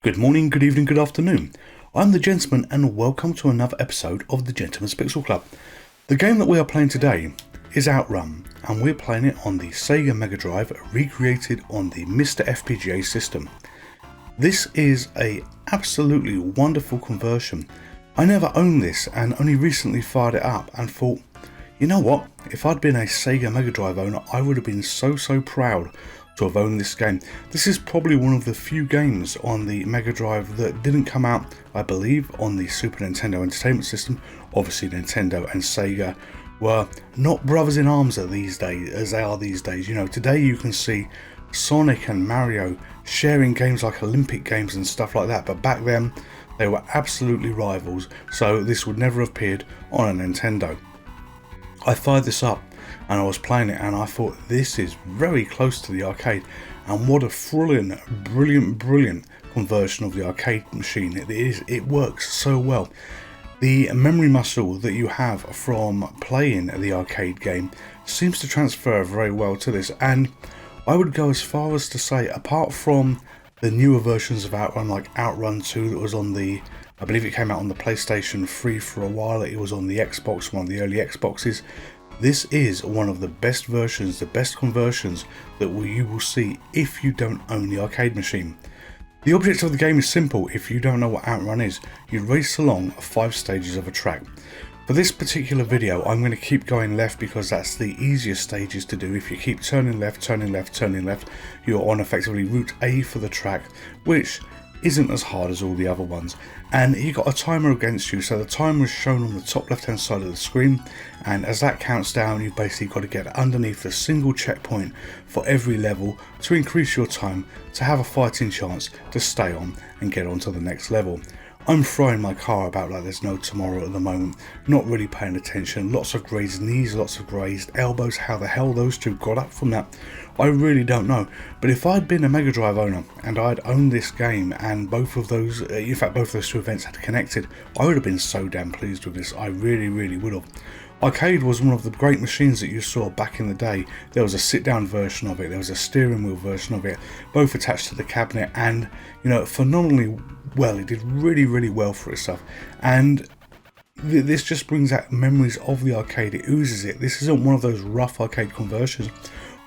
Good morning, good evening, good afternoon. I'm the Gentleman and welcome to another episode of the Gentleman's Pixel Club. The game that we are playing today is Outrun, and we're playing it on the Sega Mega Drive recreated on the MiSTer FPGA system. This is a absolutely wonderful conversion. I never owned this and only recently fired it up and thought, you know what, if I'd been a Sega Mega Drive owner, I would have been so proud to have owned this game. This is probably one of the few games on the Mega Drive that didn't come out, I believe, on the Super Nintendo Entertainment System. Obviously Nintendo and Sega were not brothers in arms these days as they are these days. You know, today you can see Sonic and Mario sharing games like Olympic games and stuff like that, but back then they were absolutely rivals, so this would never have appeared on a Nintendo. I fired this up and I was playing it and I thought, this is very close to the arcade, and what a thrilling, brilliant conversion of the arcade machine it is. It works so well. The memory muscle that you have from playing the arcade game seems to transfer very well to this, and I would go as far as to say, apart from the newer versions of Outrun, like Outrun 2 that was on the, I believe it came out on the PlayStation 3 for a while, it was on the Xbox, one of the early Xboxes. This is one of the best versions, the best conversions that you will see if you don't own the arcade machine. The object of the game is simple. If you don't know what Outrun is, you race along 5 stages of a track. For this particular video, I'm going to keep going left because that's the easiest stages to do. If you keep turning left, you're on effectively route A for the track, which isn't as hard as all the other ones. And you got a timer against you, so the timer is shown on the top left hand side of the screen, and as that counts down, you've basically got to get underneath a single checkpoint for every level to increase your time to have a fighting chance to stay on and get on to the next level. I'm throwing my car about like there's no tomorrow at the moment, not really paying attention, lots of grazed knees, lots of grazed elbows. How the hell those two got up from that, I really don't know. But if I'd been a Mega Drive owner and I'd owned this game and both of those, in fact both those two events had connected, I would have been so damn pleased with this. I really would have. Arcade was one of the great machines that you saw back in the day. There was a sit-down version of it, there was a steering wheel version of it, both attached to the cabinet, and you know, phenomenally well. It did really well for itself, and this just brings out memories of the arcade. It oozes it. This isn't one of those rough arcade conversions,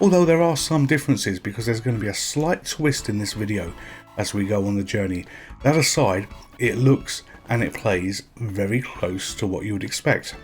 although there are some differences because there's going to be a slight twist in this video as we go on the journey. That aside, it looks and it plays very close to what you would expect.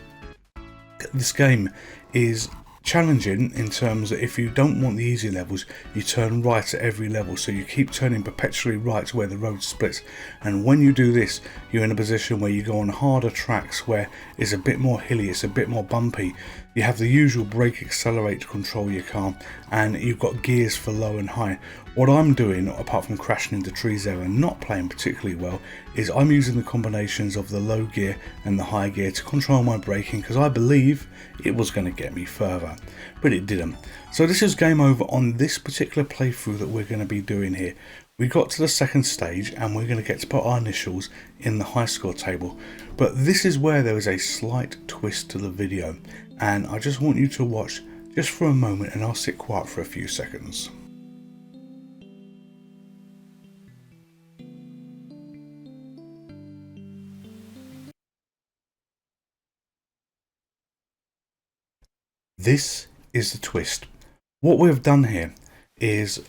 This game is challenging in terms that if you don't want the easy levels, you turn right at every level, so you keep turning perpetually right where the road splits, and when you do this, you're in a position where you go on harder tracks where it's a bit more hilly, it's a bit more bumpy. You have the usual brake accelerate to control your car, and you've got gears for low and high. What I'm doing, apart from crashing into trees there and not playing particularly well, is I'm using the combinations of the low gear and the high gear to control my braking, because I believe it was going to get me further, but it didn't. So this is game over on this particular playthrough that we're going to be doing here. We got to the second stage and we're going to get to put our initials in the high score table, but this is where there is a slight twist to the video, and I just want you to watch just for a moment, and I'll sit quiet for a few seconds. This is the twist. What we have done here is,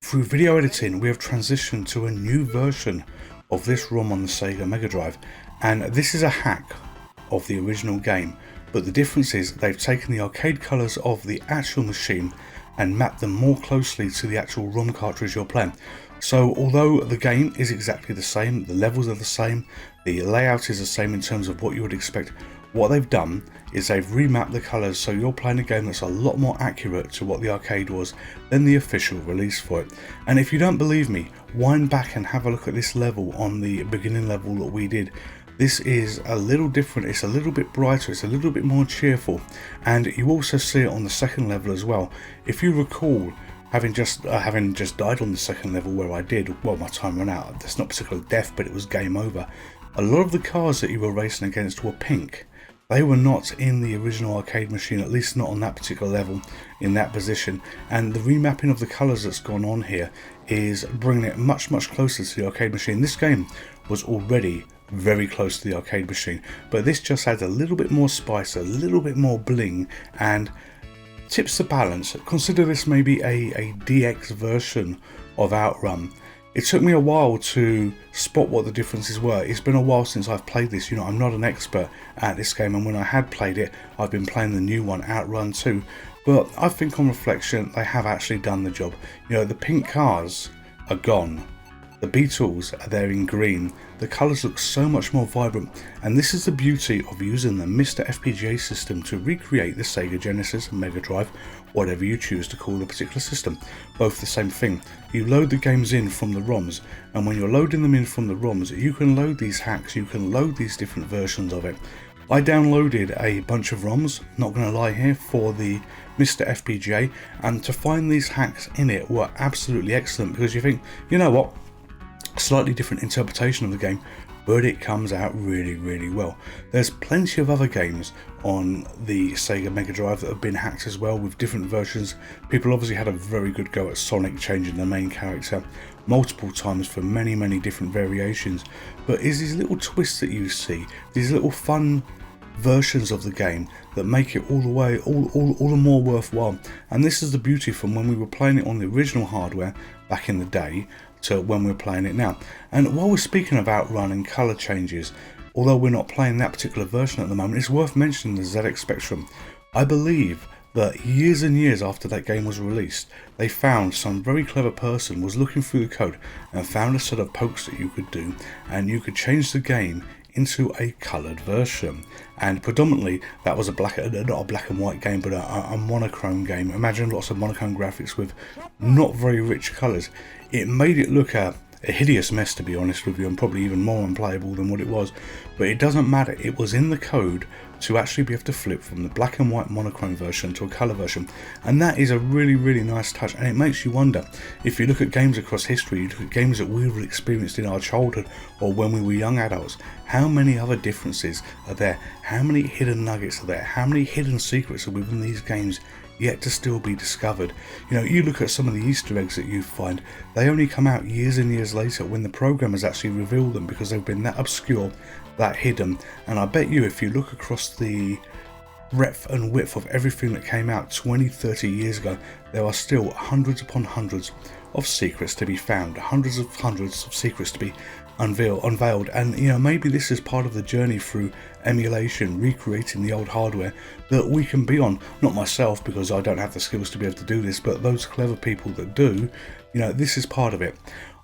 through video editing, we have transitioned to a new version of this ROM on the Sega Mega Drive, and this is a hack of the original game, but the difference is they've taken the arcade colours of the actual machine and mapped them more closely to the actual ROM cartridge you're playing. So although the game is exactly the same, the levels are the same, the layout is the same in terms of what you would expect, what they've done is they've remapped the colours so you're playing a game that's a lot more accurate to what the arcade was than the official release for it. And if you don't believe me, wind back and have a look at this level on the beginning level that we did. This is a little different, it's a little bit brighter, it's a little bit more cheerful, and you also see it on the second level as well. If you recall, having just died on the second level where I did, well, my time ran out. That's not particularly death, but it was game over. A lot of the cars that you were racing against were pink. They were not in the original arcade machine, at least not on that particular level, in that position, and the remapping of the colours that's gone on here is bringing it much closer to the arcade machine. This game was already very close to the arcade machine, but this just adds a little bit more spice, a little bit more bling, and tips the balance. Consider this maybe a DX version of Outrun. It took me a while to spot what the differences were. It's been a while since I've played this. You know, I'm not an expert at this game, and when I had played it, I've been playing the new one, Outrun 2. But I think on reflection, they have actually done the job. You know, the pink cars are gone. The Beetles are there in green. The colours look so much more vibrant, and this is the beauty of using the MiSTer FPGA system to recreate the Sega Genesis and Mega Drive, whatever you choose to call the particular system. Both the same thing. You load the games in from the ROMs, and when you're loading them in from the ROMs, you can load these hacks, you can load these different versions of it. I downloaded a bunch of ROMs, not going to lie here, for the MiSTer FPGA, and to find these hacks in it were absolutely excellent, because you think, you know what, slightly different interpretation of the game, but it comes out really well. There's plenty of other games on the Sega Mega Drive that have been hacked as well, with different versions. People obviously had a very good go at Sonic changing the main character multiple times for many different variations, but it's these little twists that you see, these little fun versions of the game that make it all the more worthwhile. And this is the beauty from when we were playing it on the original hardware back in the day to when we're playing it now. And while we're speaking of Outrun and colour changes, although we're not playing that particular version at the moment, it's worth mentioning the ZX Spectrum. I believe that years and years after that game was released, they found some very clever person was looking through the code and found a set of pokes that you could do, and you could change the game into a coloured version. And predominantly that was not a black and white game, but a monochrome game. Imagine lots of monochrome graphics with not very rich colours. It made it look a hideous mess, to be honest with you, and probably even more unplayable than what it was. But it doesn't matter, it was in the code to actually be able to flip from the black and white monochrome version to a colour version, and that is a really nice touch. And it makes you wonder, if you look at games across history, you look at games that we've experienced in our childhood or when we were young adults, how many other differences are there, how many hidden nuggets are there, how many hidden secrets are within these games yet to still be discovered. You know, you look at some of the Easter eggs that you find, they only come out years and years later when the programmers actually reveal them, because they've been that obscure, that hidden. And I bet you if you look across the breadth and width of everything that came out 20-30 years ago, there are still hundreds upon hundreds of secrets to be found, hundreds of secrets to be unveiled. And you know, maybe this is part of the journey through emulation, recreating the old hardware that we can be on. Not myself, because I don't have the skills to be able to do this, but those clever people that do, you know, this is part of it.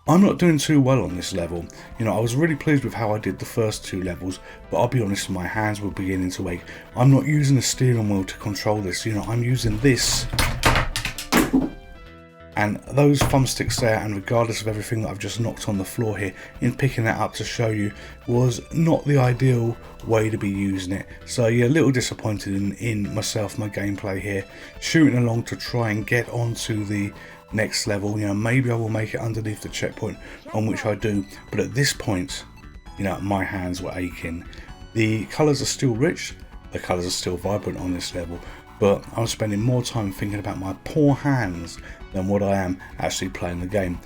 I'm not doing too well on this level. You know, I was really pleased with how I did the first two levels, but I'll be honest, my hands were beginning to ache. I'm not using the steering wheel to control this, you know, I'm using this and those thumbsticks there, and regardless of everything that I've just knocked on the floor here in picking that up to show you, was not the ideal way to be using it. So yeah, a little disappointed in myself, my gameplay here, shooting along to try and get onto the next level. You know, maybe I will make it underneath the checkpoint, on which I do, but at this point, you know, my hands were aching. The colours are still rich, the colours are still vibrant on this level, but I'm spending more time thinking about my poor hands than what I am actually playing the game.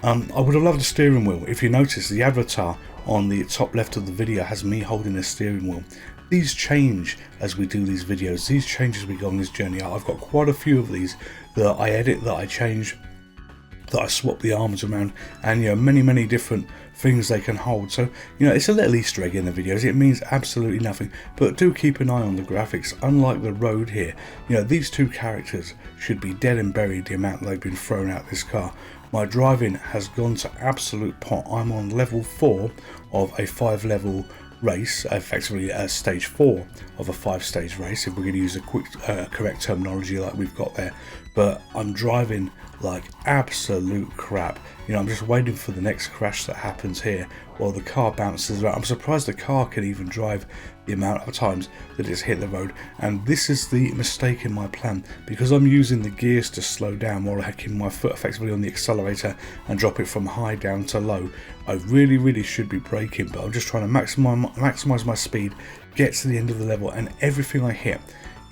I would have loved a steering wheel. If you notice, the avatar on the top left of the video has me holding the steering wheel. These change as we do these videos, these change as we go on this journey. I've got quite a few of these that I edit, that I change, that I swap the arms around, and you know, many different things they can hold. So you know, it's a little Easter egg in the videos. It means absolutely nothing, but do keep an eye on the graphics. Unlike the road here, you know, these two characters should be dead and buried the amount they've been thrown out this car. My driving has gone to absolute pot. I'm on level 4 of a 5-level race, effectively stage 4 of a 5-stage race, if we're going to use a correct terminology like we've got there. But I'm driving like absolute crap. You know, I'm just waiting for the next crash that happens here while the car bounces around. I'm surprised the car can even drive the amount of times that it's hit the road. And this is the mistake in my plan, because I'm using the gears to slow down while I keep my foot effectively on the accelerator and drop it from high down to low. I really should be braking, but I'm just trying to maximize my speed, get to the end of the level, and everything I hit,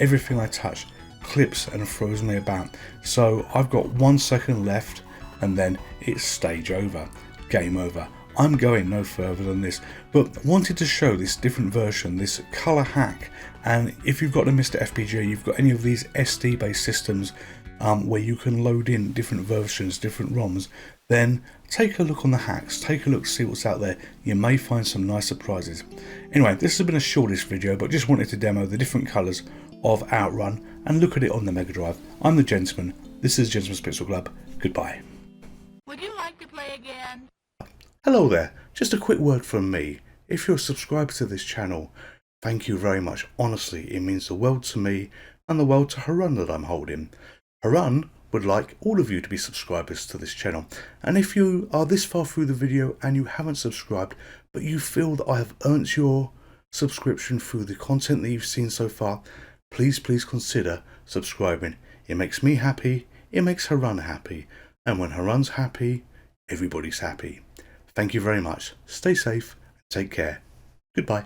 everything I touch clips and throws me about. So I've got 1 second left, and then it's stage over, game over. I'm going no further than this, but wanted to show this different version, this colour hack. And if you've got a MiSTer FPGA, you've got any of these SD based systems where you can load in different versions, different ROMs, then take a look on the hacks, take a look, see what's out there. You may find some nice surprises. Anyway, this has been a shortish video, but just wanted to demo the different colours of Outrun and look at it on the Mega Drive. I'm the Gentleman, this is Gentleman's Pixel Club, goodbye. Would you like to play again? Hello there, just a quick word from me. If you're subscribed to this channel, thank you very much. Honestly, it means the world to me and the world to Outrun that I'm holding. Outrun would like all of you to be subscribers to this channel. And if you are this far through the video and you haven't subscribed, but you feel that I have earned your subscription through the content that you've seen so far, please consider subscribing. It makes me happy, it makes Outrun happy. And when Outrun's happy, everybody's happy. Thank you very much. Stay safe and take care. Goodbye.